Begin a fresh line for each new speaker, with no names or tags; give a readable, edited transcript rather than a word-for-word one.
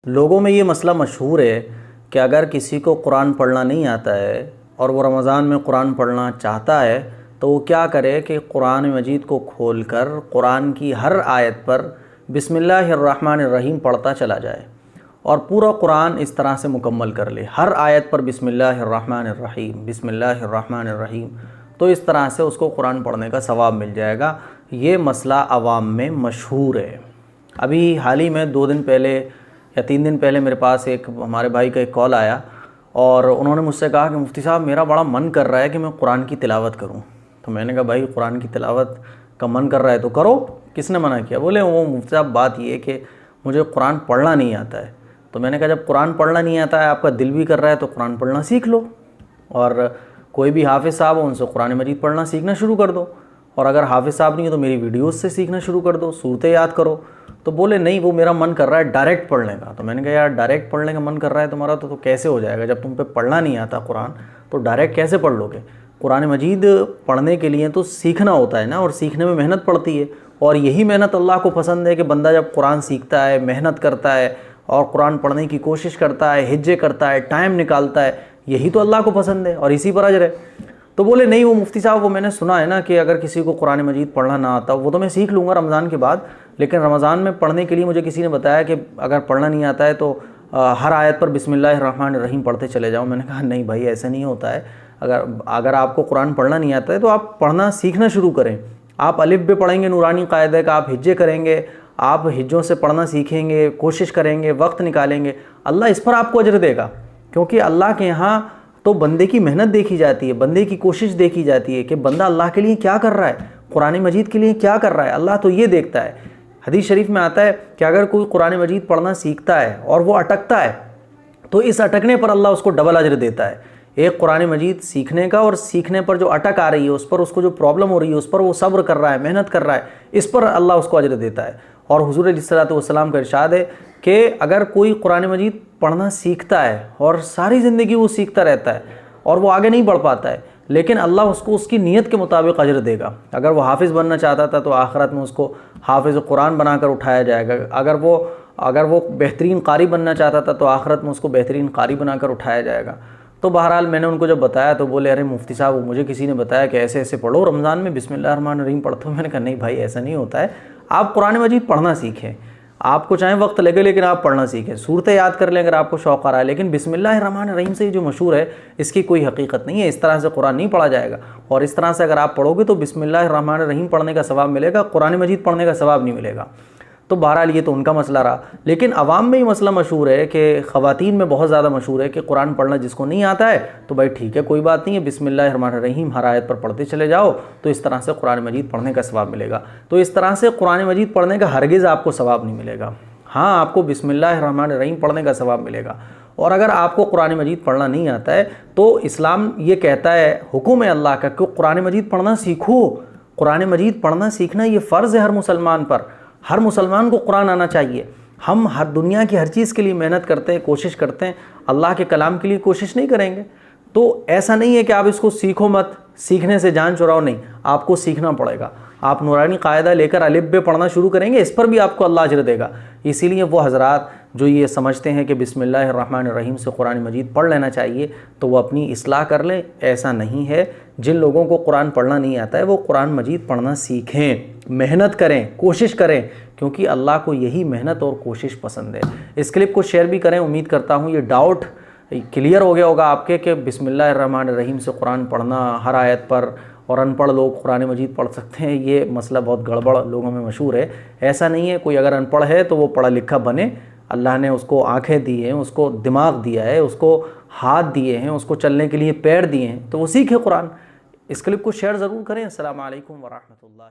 लोगों में ये मसला मशहूर है कि अगर किसी को कुरान पढ़ना नहीं आता है और वो रमज़ान में कुरान पढ़ना चाहता है तो वो क्या करे कि कुरान मजीद को खोलकर कुरान की हर आयत पर बिस्मिल्लाहिर्रहमानिर्रहीम पढ़ता चला जाए और पूरा कुरान इस तरह से मुकम्मल कर ले। हर आयत पर बिस्मिल्लाहिर्रहमानिर्रहीम बिस्मिल्लाहिर्रहमानिर्रहीम, तो इस तरह से उसको कुरान पढ़ने का सवाब मिल जाएगा। ये मसला अवाम में मशहूर है। अभी हाल ही में 2 दिन पहले या 3 दिन पहले मेरे पास एक हमारे भाई का एक कॉल आया और उन्होंने मुझसे कहा कि मुफ्ती साहब मेरा बड़ा मन कर रहा है कि मैं कुरान की तिलावत करूं। तो मैंने कहा भाई कुरान की तिलावत का मन कर रहा है तो करो, किसने मना किया? बोले वो मुफ्ती साहब बात ये है कि मुझे कुरान पढ़ना नहीं आता है। तो मैंने कहा जब कुरान पढ़ना नहीं आता है, आपका दिल भी कर रहा है तो कुरान पढ़ना सीख लो और कोई भी हाफिज़ साहब हो उनसे कुरान मजीद पढ़ना सीखना शुरू कर दो, और अगर हाफिज़ साहब नहीं हो तो मेरी वीडियोस से सीखना शुरू कर दो, सूरतें याद करो। तो बोले नहीं वो मेरा मन कर रहा है डायरेक्ट पढ़ने का। तो मैंने कहा यार डायरेक्ट पढ़ने का मन कर रहा है तुम्हारा तो कैसे हो जाएगा? जब तुम पे पढ़ना नहीं आता कुरान तो डायरेक्ट कैसे पढ़ लोगे? कुरान मजीद पढ़ने के लिए तो सीखना होता है ना, और सीखने में मेहनत पड़ती है, और यही मेहनत अल्लाह को पसंद है कि बंदा जब कुरान सीखता है, मेहनत करता है और कुरान पढ़ने की कोशिश करता है, हिज्जे करता है, टाइम निकालता है, यही तो अल्लाह को पसंद है और इसी पर अजर है। तो बोले नहीं वो मुफ्ती साहब वो मैंने सुना है ना कि अगर किसी को कुरान मजीद पढ़ना ना आता वो तो मैं सीख लूँगा रमज़ान के बाद, लेकिन रमज़ान में पढ़ने के लिए मुझे किसी ने बताया कि अगर पढ़ना नहीं आता है तो हर आयत पर बिस्मिल्लाहिर्रहमानिर्रहीम पढ़ते चले जाओ। मैंने कहा नहीं भाई ऐसा नहीं होता है। अगर आपको कुरान पढ़ना नहीं आता है तो आप पढ़ना सीखना शुरू करें। आप अलिफ बे पढ़ेंगे नूरानी कायदे का, आप हिज्जे करेंगे, आप हिज्जों से पढ़ना सीखेंगे, कोशिश करेंगे, वक्त निकालेंगे, अल्लाह इस पर आपको अजर देगा। क्योंकि अल्लाह के यहाँ तो बंदे की मेहनत देखी जाती है, बंदे की कोशिश देखी जाती है कि बंदा अल्लाह के लिए क्या कर रहा है, कुरान मजीद के लिए क्या कर रहा है, अल्लाह तो ये देखता है। हदीस शरीफ में आता है कि अगर कोई कुरान मजीद पढ़ना सीखता है और वो अटकता है तो इस अटकने पर अल्लाह उसको डबल अजर देता है। एक कुरान मजीद सीखने का और सीखने पर जो अटक आ रही है उस पर, उसको जो प्रॉब्लम हो रही है उस पर वो सब्र कर रहा है, मेहनत कर रहा है, इस पर अल्लाह उसको अजर देता है। और हुज़ूर अलैहिस्सलातु वस्सलाम का इरशाद है कि अगर कोई कुरान मजीद पढ़ना सीखता है और सारी ज़िंदगी वो सीखता रहता है और वो आगे नहीं बढ़ पाता है, लेकिन अल्लाह उसको उसकी नीयत के मुताबिक अजर देगा। अगर वो हाफिज़ बनना चाहता था तो आखिरत में उसको हाफिज़ कुरान बनाकर उठाया जाएगा। अगर वो बेहतरीन कारी बनना चाहता था तो आखिरत में उसको बेहतरीन कारी बनाकर उठाया जाएगा। तो बहरहाल मैंने उनको जब बताया तो बोले अरे मुफ्ती साहब मुझे किसी ने बताया कि ऐसे ऐसे पढ़ो रमज़ान में बिस्मिल्लाहिर्रहमानिर्रहीम पढ़ते हो। मैंने कहा नहीं भाई ऐसा नहीं होता है। आप कुरान मजीद पढ़ना सीखें, आपको चाहे वक्त लगे लेकिन आप पढ़ना सीखें, सूरतें याद कर लें अगर आपको शौक़ आ रहा है, लेकिन बिस्मिल्लाहिर्रहमानिर्रहीम से जो मशहूर है इसकी कोई हकीकत नहीं है। इस तरह से कुरान नहीं पढ़ा जाएगा, और इस तरह से अगर आप पढ़ोगे तो बिस्मिल्लाहिर्रहमानिर्रहीम पढ़ने का सवाब मिलेगा, कुरान मजीद पढ़ने का सवाब नहीं मिलेगा। तो बहरहाल ये तो उनका मसला रहा, लेकिन अवाम में ये मसला मशहूर है कि ख़वातीन में बहुत ज़्यादा मशहूर है कि कुरान पढ़ना जिसको नहीं आता है तो भाई ठीक है कोई बात नहीं है, बिस्मिल्लाहिर्रहमानिर्रहीम हर आयत पर पढ़ते चले जाओ तो इस तरह से कुरान मजीद पढ़ने का सवाब मिलेगा। तो इस तरह से कुरान मजीद पढ़ने का हरगिज़ आपको सवाब नहीं मिलेगा। हाँ आपको बिस्मिल्लाहिर्रहमानिर्रहीम पढ़ने का सवाब मिलेगा। और अगर आपको कुरान मजीद पढ़ना नहीं आता है तो इस्लाम ये कहता है, हुक्म है अल्लाह का कि कुरान मजीद पढ़ना सीखो। कुरान मजीद पढ़ना सीखना ये फ़र्ज़ है हर मुसलमान पर। हर मुसलमान को कुरान आना चाहिए। हम हर दुनिया की हर चीज़ के लिए मेहनत करते हैं, कोशिश करते हैं, अल्लाह के कलाम के लिए कोशिश नहीं करेंगे। तो ऐसा नहीं है कि आप इसको सीखो मत, सीखने से जान चुराओ, नहीं, आपको सीखना पड़ेगा। आप नूरानी कायदा लेकर अलिफ बे पढ़ना शुरू करेंगे, इस पर भी आपको अल्लाह अजर देगा। इसीलिए वो हज़रात जो ये समझते हैं कि बिस्मिल्लाहिर्रहमानिर्रहीम से कुरान मजीद पढ़ लेना चाहिए तो वो अपनी इस्लाह कर लें। ऐसा नहीं है। जिन लोगों को कुरान पढ़ना नहीं आता है वो कुरान मजीद पढ़ना सीखें, मेहनत करें, कोशिश करें, क्योंकि अल्लाह को यही मेहनत और कोशिश पसंद है। इस क्लिप को शेयर भी करें। उम्मीद करता हूँ ये डाउट क्लियर हो गया होगा आपके कि बिस्मिल्लाहिर्रहमानिर्रहीम से कुरान पढ़ना हर आयत पर और अनपढ़ लोग कुरान मजीद पढ़ सकते हैं, ये मसला बहुत गड़बड़ लोगों में मशहूर है। ऐसा नहीं है। कोई अगर अनपढ़ है तो वो पढ़ा लिखा बने। अल्लाह ने उसको आँखें दी हैं, उसको दिमाग दिया है, उसको हाथ दिए हैं, उसको चलने के लिए पैर दिए हैं, तो वो सीखे कुरान। इस क्लिप को शेयर ज़रूर करें। अस्सलामु अलैकुम वरहमतुल्लाह।